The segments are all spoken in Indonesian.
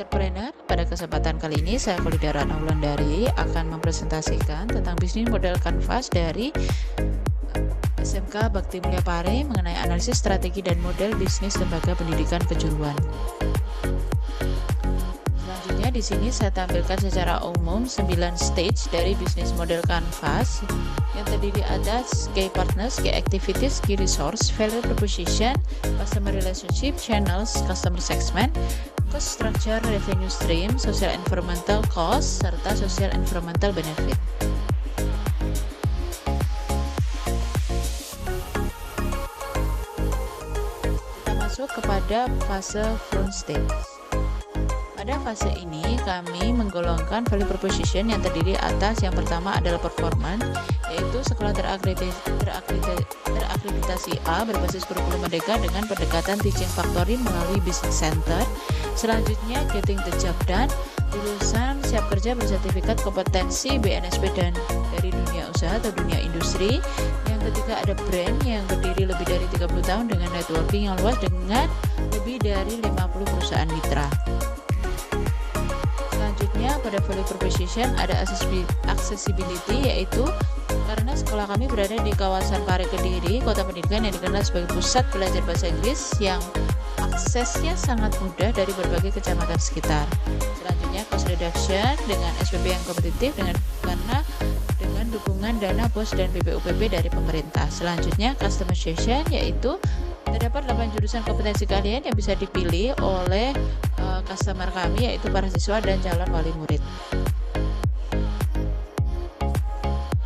Entrepreneur, pada kesempatan kali ini saya Kolidara Wulandari akan mempresentasikan tentang bisnis model Canvas dari SMK Bakti Mulia Pare mengenai analisis strategi dan model bisnis lembaga pendidikan kejuruan. Selanjutnya di sini saya tampilkan secara umum 9 stage dari bisnis model Canvas yang terdiri atas key partners, key activities, key resource, value proposition, customer relationship, channels, customer segment, cost structure, revenue stream, social environmental cost, serta social environmental benefit. Kita masuk kepada fase front stage. Pada fase ini kami menggolongkan value proposition yang terdiri atas yang pertama adalah performance, yaitu sekolah terakreditasi A berbasis kurikulum merdeka dengan pendekatan teaching factory melalui business center. Selanjutnya getting the job done, lulusan siap kerja bersertifikat kompetensi BNSP dan dari dunia usaha atau dunia industri. Yang ketiga ada brand yang berdiri lebih dari 30 tahun dengan networking yang luas dengan lebih dari 50 perusahaan mitra. Selanjutnya pada value proposition ada accessibility, yaitu karena sekolah kami berada di kawasan Pare Kediri, kota pendidikan yang dikenal sebagai pusat belajar bahasa Inggris yang aksesnya sangat mudah dari berbagai kecamatan sekitar. Selanjutnya cost reduction dengan SPP yang kompetitif karena dengan dukungan dana BOS dan BPUPP dari pemerintah. Selanjutnya customization, yaitu terdapat 8 jurusan kompetensi kalian yang bisa dipilih oleh customer kami, yaitu para siswa dan calon wali murid.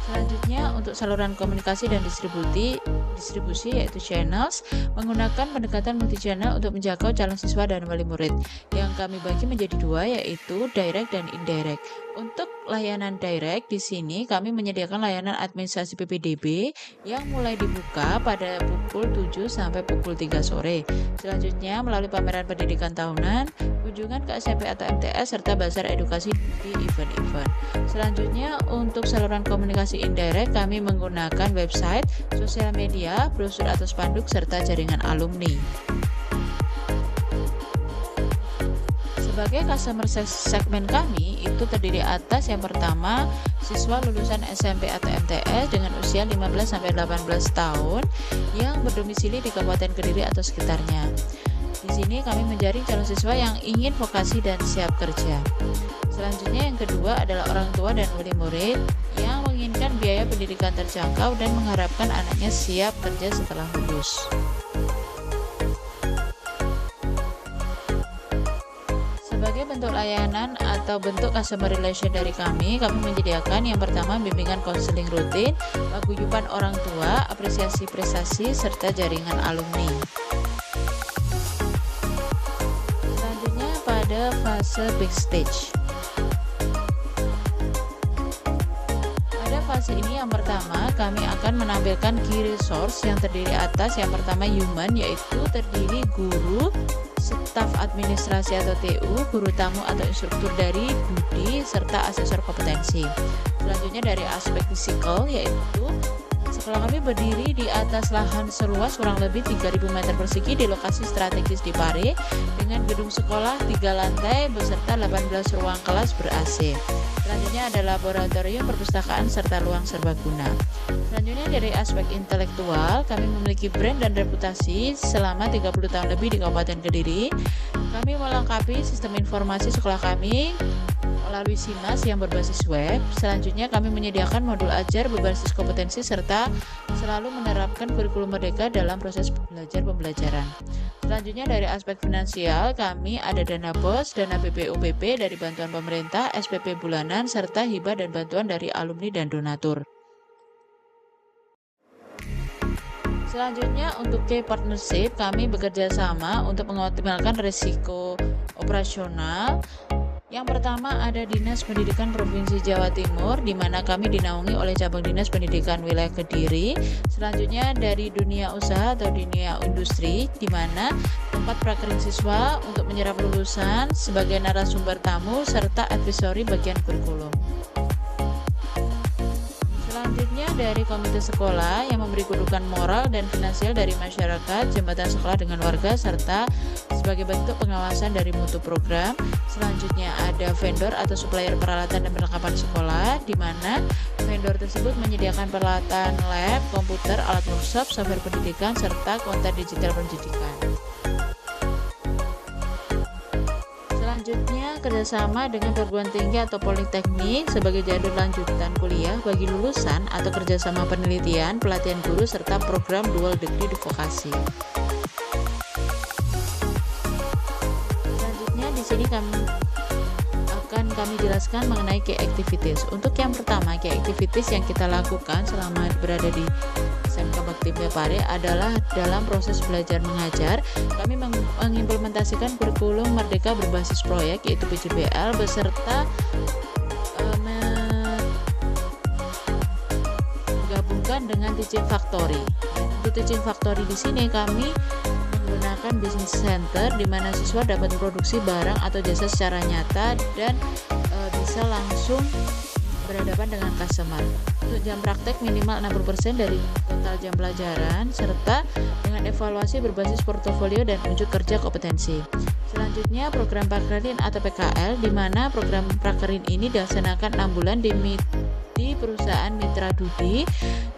Selanjutnya untuk saluran komunikasi dan distribusi yaitu channels, menggunakan pendekatan multi channel untuk menjangkau calon siswa dan wali murid yang kami bagi menjadi dua, yaitu direct dan indirect. Untuk layanan direct di sini kami menyediakan layanan administrasi PPDB yang mulai dibuka pada pukul 7 sampai pukul 3 sore. Selanjutnya melalui pameran pendidikan tahunan, kunjungan ke SMP atau MTS serta bazar edukasi di event-event. Selanjutnya untuk saluran komunikasi indirect kami menggunakan website, sosial media, brosur atau spanduk serta jaringan alumni. Sebagai customer segmen kami itu terdiri atas yang pertama siswa lulusan SMP atau MTS dengan usia 15-18 tahun yang berdomisili di Kabupaten Kediri atau sekitarnya. Di sini kami menjaring calon siswa yang ingin vokasi dan siap kerja. Selanjutnya yang kedua adalah orang tua dan wali murid yang menginginkan biaya pendidikan terjangkau dan mengharapkan anaknya siap kerja setelah lulus. Sebagai bentuk layanan atau bentuk customer relation dari kami menyediakan yang pertama bimbingan konseling rutin, paguyuban orang tua, apresiasi prestasi, serta jaringan alumni. Selanjutnya pada fase big stage. Pada fase ini yang pertama kami akan menampilkan key resource yang terdiri atas yang pertama human, yaitu terdiri guru, staf administrasi atau TU, guru tamu atau instruktur dari Budi, serta asesor kompetensi. Selanjutnya dari aspek fisikal, yaitu sekolah kami berdiri di atas lahan seluas kurang lebih 3.000 meter persegi di lokasi strategis di Pare dengan gedung sekolah 3 lantai beserta 18 ruang kelas ber-AC. Selanjutnya ada laboratorium perpustakaan serta ruang serbaguna. Selanjutnya dari aspek intelektual, kami memiliki brand dan reputasi selama 30 tahun lebih di Kabupaten Kediri. Kami melengkapi sistem informasi sekolah kami melalui SIMAS yang berbasis web. Selanjutnya kami menyediakan modul ajar berbasis kompetensi serta selalu menerapkan kurikulum merdeka dalam proses belajar pembelajaran. Selanjutnya dari aspek finansial, kami ada dana BOS, dana BPUPP dari bantuan pemerintah, SPP bulanan, serta hibah dan bantuan dari alumni dan donatur. Selanjutnya untuk key partnership, kami bekerja sama untuk mengoptimalkan risiko operasional. Yang pertama ada Dinas Pendidikan Provinsi Jawa Timur, di mana kami dinaungi oleh cabang Dinas Pendidikan Wilayah Kediri. Selanjutnya dari dunia usaha atau dunia industri, di mana tempat prakerin siswa untuk menyerap lulusan sebagai narasumber tamu serta advisory bagian kurikulum. Selanjutnya dari komite sekolah yang memberi kedudukan moral dan finansial dari masyarakat, jembatan sekolah dengan warga, serta sebagai bentuk pengawasan dari mutu program. Selanjutnya ada vendor atau supplier peralatan dan perlengkapan sekolah, di mana vendor tersebut menyediakan peralatan lab, komputer, alat workshop, software pendidikan, serta konten digital pendidikan. Selanjutnya, kerjasama dengan perguruan tinggi atau politeknik sebagai jalur lanjutan kuliah bagi lulusan atau kerjasama penelitian, pelatihan guru, serta program dual degree di vokasi. Selanjutnya, di sini kami jelaskan mengenai key activities. Untuk yang pertama, key activities yang kita lakukan selama berada di SMK Bakti Mulia Pare adalah dalam proses belajar mengajar. Kami mengimplementasikan kurikulum Merdeka berbasis proyek, yaitu PJBL, beserta menggabungkan dengan Teaching Factory. Untuk Teaching Factory di sini kami menggunakan business center, di mana siswa dapat memproduksi barang atau jasa secara nyata dan bisa langsung berhadapan dengan customer. Untuk jam praktek minimal 60% dari total jam pelajaran, serta dengan evaluasi berbasis portofolio dan unjuk kerja kompetensi. Selanjutnya, program prakerin atau PKL, di mana program prakerin ini dilaksanakan 6 bulan di perusahaan mitra Dudi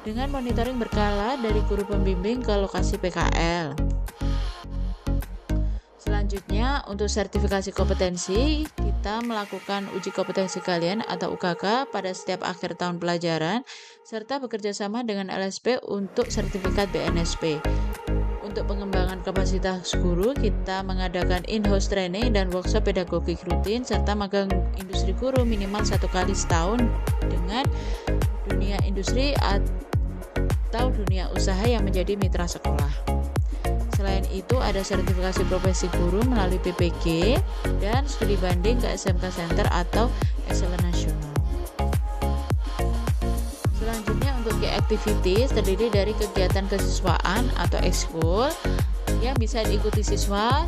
dengan monitoring berkala dari guru pembimbing ke lokasi PKL. Selanjutnya, untuk sertifikasi kompetensi, kita melakukan uji kompetensi kalian atau UKK pada setiap akhir tahun pelajaran, serta bekerja sama dengan LSP untuk sertifikat BNSP. Untuk pengembangan kapasitas guru, kita mengadakan in-house training dan workshop pedagogik rutin, serta magang industri guru minimal 1 kali setahun dengan dunia industri atau dunia usaha yang menjadi mitra sekolah. Selain itu, ada sertifikasi profesi guru melalui PPG dan studi banding ke SMK Center atau Excellent Nasional. Selanjutnya, untuk key activities terdiri dari kegiatan kesiswaan atau ekskul yang bisa diikuti siswa,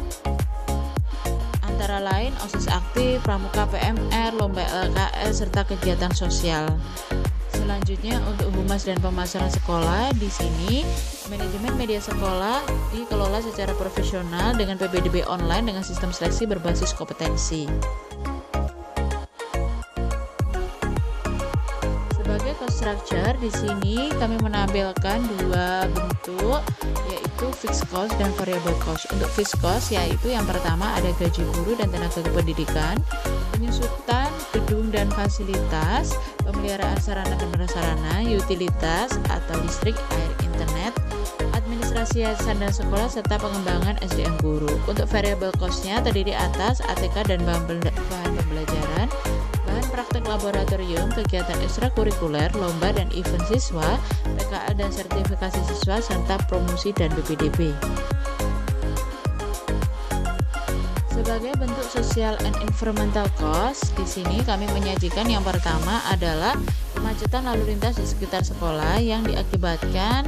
antara lain OSIS aktif, pramuka PMR, lomba LKS, serta kegiatan sosial. Selanjutnya, untuk humas dan pemasaran sekolah, di sini manajemen media sekolah dikelola secara profesional dengan PPDB online dengan sistem seleksi berbasis kompetensi. Sebagai cost structure, di sini kami menampilkan 2 bentuk, yaitu fixed cost dan variable cost. Untuk fixed cost, yaitu yang pertama ada gaji guru dan tenaga kependidikan, penyusutan gedung dan fasilitas, pemeliharaan sarana dan prasarana, utilitas atau listrik, air, internet, administrasi yayasan dan sekolah, serta pengembangan SDM guru. Untuk variable cost-nya terdiri atas ATK dan bahan pembelajaran, bahan praktek laboratorium, kegiatan ekstrakurikuler, lomba dan event siswa, PKL dan sertifikasi siswa, serta promosi dan BPDB. Sebagai bentuk social and environmental cost, di sini kami menyajikan yang pertama adalah kemacetan lalu lintas di sekitar sekolah yang diakibatkan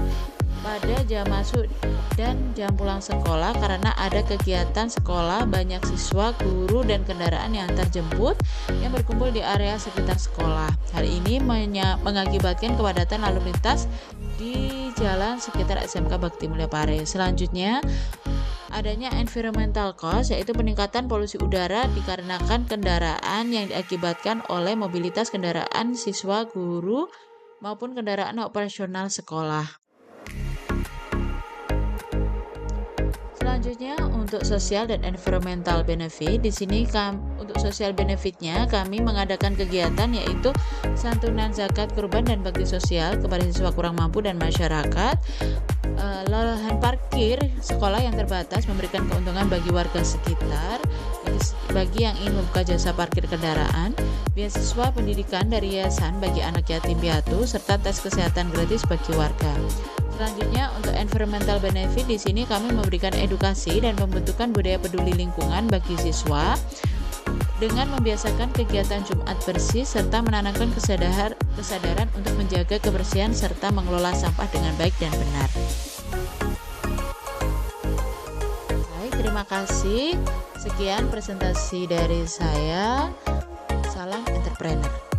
pada jam masuk dan jam pulang sekolah karena ada kegiatan sekolah, banyak siswa, guru, dan kendaraan yang terjemput yang berkumpul di area sekitar sekolah. Hal ini mengakibatkan kepadatan lalu lintas di jalan sekitar SMK Bakti Mulia Pare. Selanjutnya, adanya environmental cost, yaitu peningkatan polusi udara dikarenakan kendaraan yang diakibatkan oleh mobilitas kendaraan siswa, guru, maupun kendaraan operasional sekolah. Selanjutnya, untuk sosial dan environmental benefit, di sini untuk sosial benefitnya kami mengadakan kegiatan yaitu santunan zakat kurban dan bakti sosial kepada siswa kurang mampu dan masyarakat. Lahan parkir sekolah yang terbatas memberikan keuntungan bagi warga sekitar, bagi yang ingin membuka jasa parkir kendaraan, beasiswa pendidikan dari yayasan bagi anak yatim piatu, serta tes kesehatan gratis bagi warga. Selanjutnya, untuk environmental benefit, di sini kami memberikan edukasi dan pembentukan budaya peduli lingkungan bagi siswa dengan membiasakan kegiatan Jumat bersih serta menanamkan kesadaran untuk menjaga kebersihan serta mengelola sampah dengan baik dan benar. Baik, terima kasih. Sekian presentasi dari saya. Salam entrepreneur.